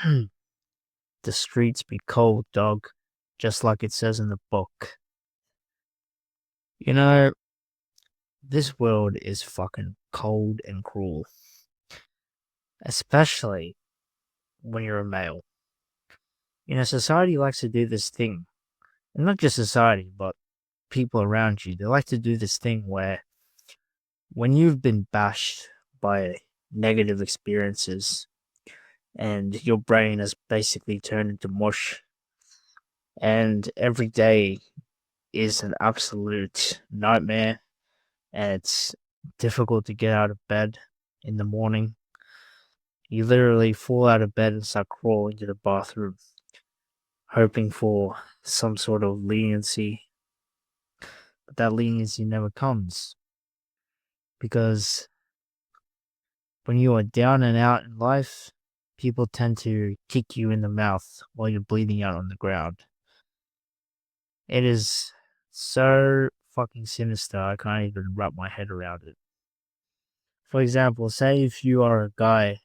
The streets be cold, dog, just like it says in the book. You know, this world is fucking cold and cruel, especially when you're a male. Society likes to do this thing, and not just society, but people around you. They like to do this thing where when you've been bashed by negative experiences and your brain has basically turned into mush, and every day is an absolute nightmare, and it's difficult to get out of bed in the morning. You literally fall out of bed and start crawling to the bathroom, hoping for some sort of leniency, but that leniency never comes because when you are down and out in life, people tend to kick you in the mouth while you're bleeding out on the ground. It is so fucking sinister, I can't even wrap my head around it. For example, say if you are a guy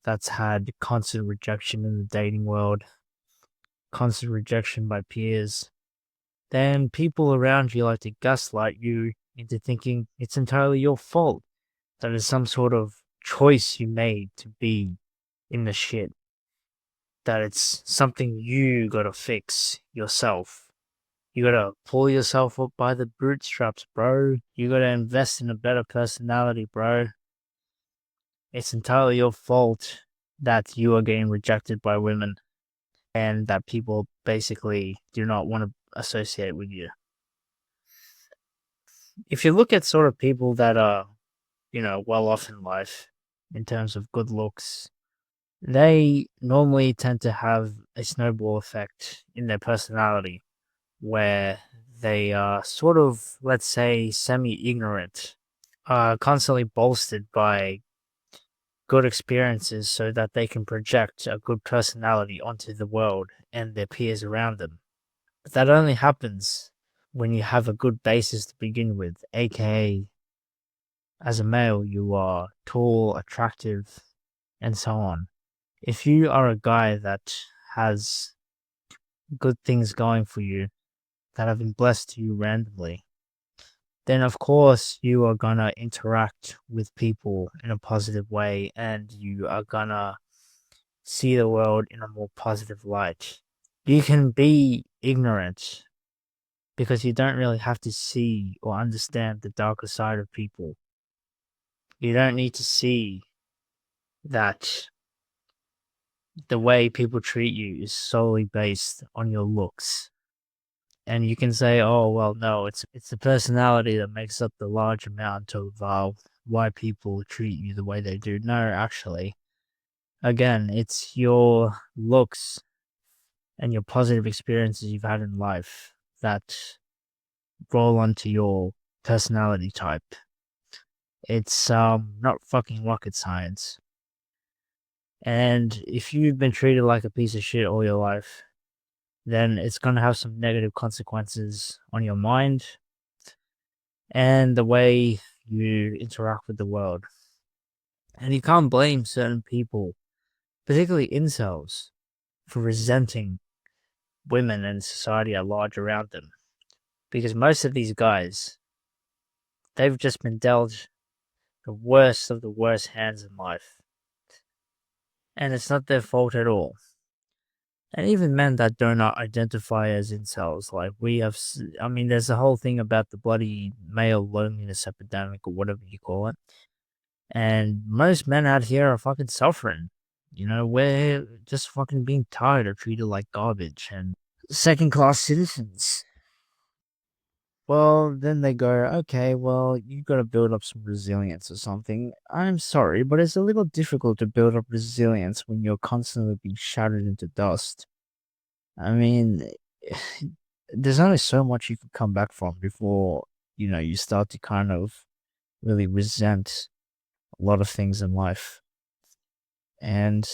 that's had constant rejection in the dating world, constant rejection by peers, then people around you like to gaslight you into thinking it's entirely your fault. That is some sort of choice you made to be in the shit. That it's something you gotta fix yourself. You gotta pull yourself up by the bootstraps, bro. You gotta invest in a better personality, bro. It's entirely your fault that you are getting rejected by women and that people basically do not want to associate with you. If you look at sort of people that are, well off in life in terms of good looks, they normally tend to have a snowball effect in their personality where they are sort of, let's say, semi ignorant, constantly bolstered by good experiences so that they can project a good personality onto the world and their peers around them. But that only happens when you have a good basis to begin with, aka as a male, you are tall, attractive, and so on. If you are a guy that has good things going for you, that have been blessed to you randomly, then of course you are gonna interact with people in a positive way and you are gonna see the world in a more positive light. You can be ignorant because you don't really have to see or understand the darker side of people. You don't need to see that the way people treat you is solely based on your looks. And you can say, "Oh well, no, it's the personality that makes up the large amount of why people treat you the way they do." No, actually, again, it's your looks and your positive experiences you've had in life that roll onto your personality type. It's not fucking rocket science. And if you've been treated like a piece of shit all your life, then it's going to have some negative consequences on your mind and the way you interact with the world. And you can't blame certain people, particularly incels, for resenting women and society at large around them. Because most of these guys, they've just been dealt the worst of the worst hands in life. And it's not their fault at all. And even men that do not identify as incels, like we have, I mean, there's a whole thing about the bloody male loneliness epidemic or whatever you call it. And most men out here are fucking suffering. We're just fucking being tired of treated like garbage and second class citizens. Well, then they go, okay, well, you gotta build up some resilience or something. I'm sorry, but it's a little difficult to build up resilience when you're constantly being shattered into dust. I mean, there's only so much you can come back from before, you start to kind of really resent a lot of things in life. And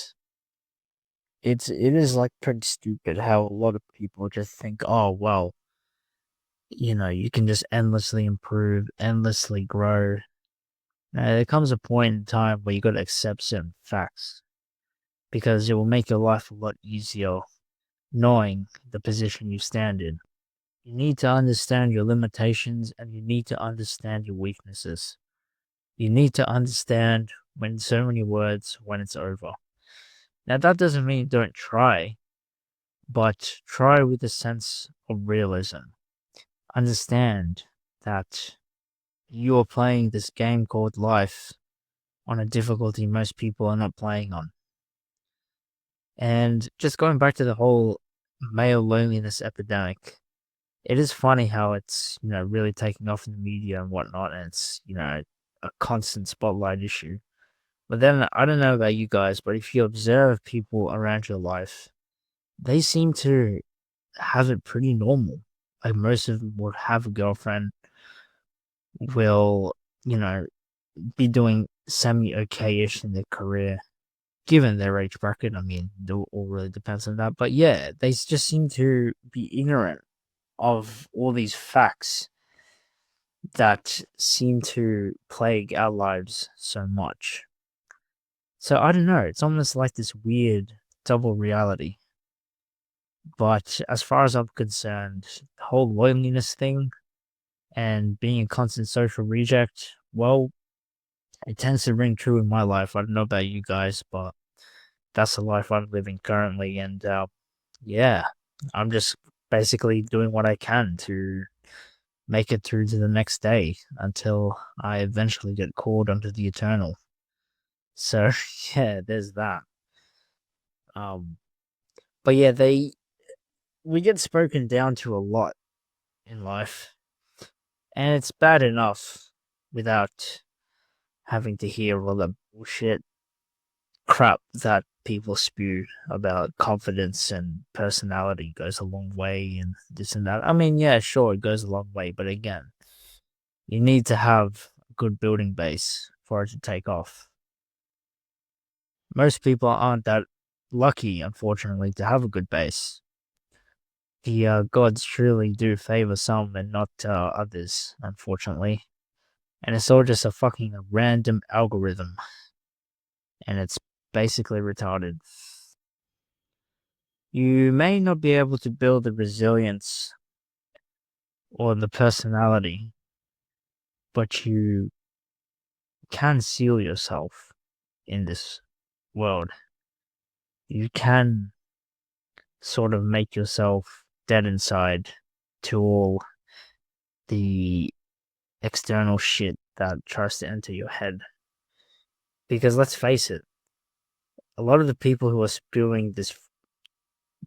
it is like pretty stupid how a lot of people just think, oh well, you can just endlessly improve, endlessly grow. Now, there comes a point in time where you got to accept certain facts. because it will make your life a lot easier knowing the position you stand in. You need to understand your limitations and you need to understand your weaknesses. You need to understand when so many words when it's over. Now, that doesn't mean don't try, but try with a sense of realism. Understand that you are playing this game called life on a difficulty most people are not playing on. And just going back to the whole male loneliness epidemic, it is funny how it's, really taking off in the media and whatnot, and it's, a constant spotlight issue. But then I don't know about you guys, but if you observe people around your life, they seem to have it pretty normal. Like most of them would have a girlfriend, will, you know, be doing semi okay ish in their career, given their age bracket. I mean, it all really depends on that. But yeah, they just seem to be ignorant of all these facts that seem to plague our lives so much. So I don't know, it's almost like this weird double reality. But as far as I'm concerned, the whole loneliness thing and being a constant social reject, well, it tends to ring true in my life. I don't know about you guys, but that's the life I'm living currently. And yeah, I'm just basically doing what I can to make it through to the next day until I eventually get called onto the eternal. So yeah, there's that. Um, but yeah, we get spoken down to a lot in life, and it's bad enough without having to hear all the bullshit crap that people spew about confidence and personality goes a long way and this and that. I mean, yeah, sure, it goes a long way, but again, you need to have a good building base for it to take off. Most people aren't that lucky, unfortunately, to have a good base. The gods truly do favor some and not others, unfortunately. And it's all just a fucking random algorithm. And it's basically retarded. You may not be able to build the resilience or the personality, but you can seal yourself in this world. You can sort of make yourself dead inside to all the external shit that tries to enter your head. Because let's face it, a lot of the people who are spewing this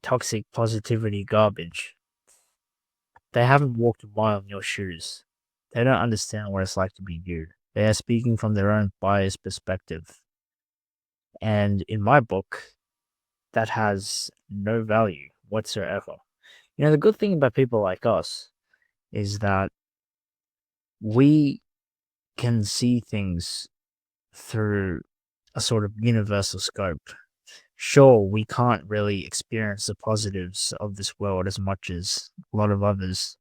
toxic positivity garbage, they haven't walked a mile in your shoes. They don't understand what it's like to be you. They are speaking from their own biased perspective. And in my book, that has no value whatsoever. The good thing about people like us is that we can see things through a sort of universal scope. Sure, we can't really experience the positives of this world as much as a lot of others,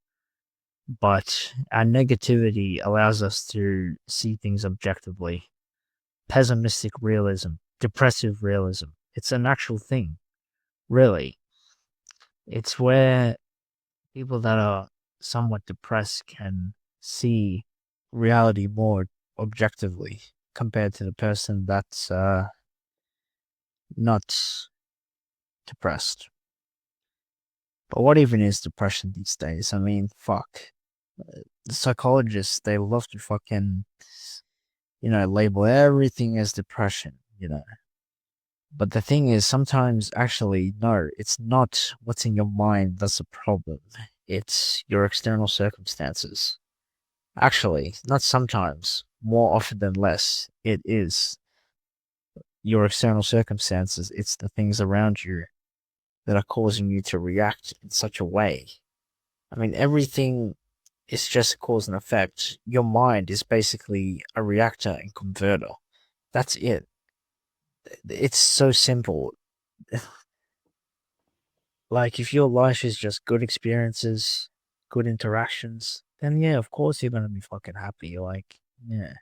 but our negativity allows us to see things objectively. Pessimistic realism, depressive realism, it's an actual thing, really. It's where people that are somewhat depressed can see reality more objectively compared to the person that's not depressed. But what even is depression these days? I mean, fuck. The psychologists, they love to fucking, label everything as depression. But the thing is, sometimes actually, no, it's not what's in your mind that's the problem. It's your external circumstances. Actually, not sometimes, more often than less, it is your external circumstances. It's the things around you that are causing you to react in such a way. I mean, everything is just a cause and effect. Your mind is basically a reactor and converter. That's it. It's so simple. Like, if your life is just good experiences, good interactions, then yeah, of course you're gonna be fucking happy. Like, yeah.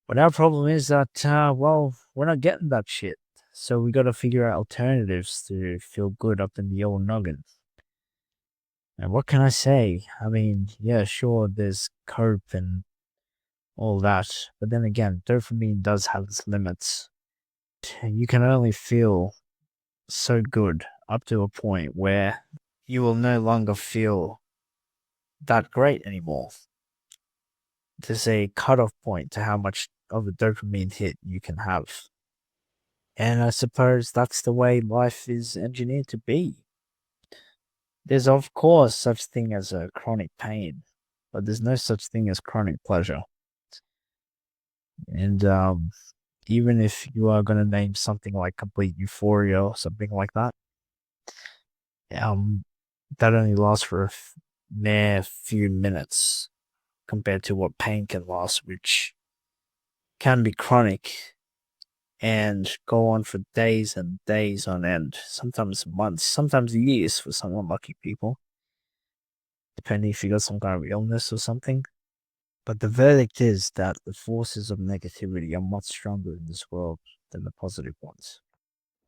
But our problem is that, well, we're not getting that shit. So we gotta figure out alternatives to feel good up in the old noggin. And what can I say? I mean, yeah, sure, there's cope and all that, but then again, dopamine does have its limits. You can only feel so good up to a point where you will no longer feel that great anymore. There's a cutoff point to how much of a dopamine hit you can have. And I suppose that's the way life is engineered to be. There's of course such thing as a chronic pain, but there's no such thing as chronic pleasure. And even if you are going to name something like complete euphoria or something like that, um, that only lasts for a mere few minutes compared to what pain can last, which can be chronic and go on for days and days on end, sometimes months, sometimes years for some unlucky people, depending if you got some kind of illness or something. But the verdict is that the forces of negativity are much stronger in this world than the positive ones.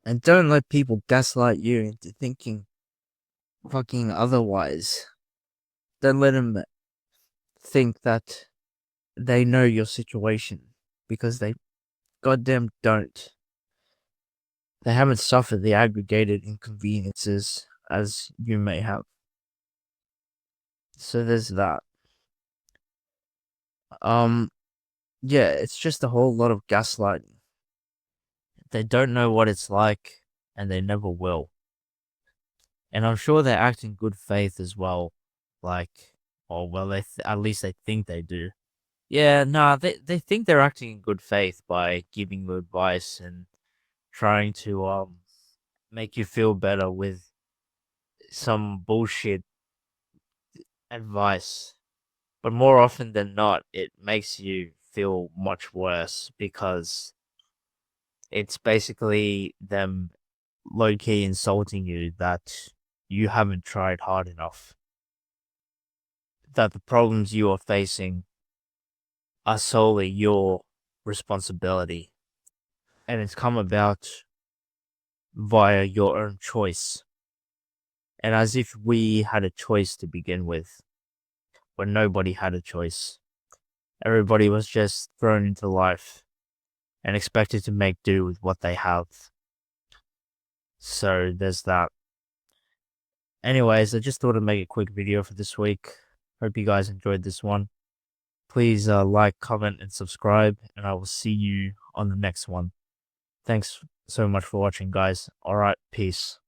And don't let people gaslight you into thinking fucking otherwise. Don't let them think that they know your situation, because they goddamn don't. They haven't suffered the aggregated inconveniences as you may have. So there's that. Yeah, it's just a whole lot of gaslighting. They don't know what it's like, and they never will. And I'm sure they act in good faith as well. Like, oh well, at least they think they do. Yeah, nah, they think they're acting in good faith by giving you advice and trying to make you feel better with some bullshit advice. But more often than not, it makes you feel much worse because it's basically them low key insulting you that you haven't tried hard enough. That the problems you are facing are solely your responsibility. And it's come about via your own choice. And as if we had a choice to begin with, when nobody had a choice. Everybody was just thrown into life and expected to make do with what they have. So there's that. Anyways, I just thought I'd make a quick video for this week. Hope you guys enjoyed this one. Please like, comment, and subscribe, and I will see you on the next one. Thanks so much for watching, guys. Alright, peace.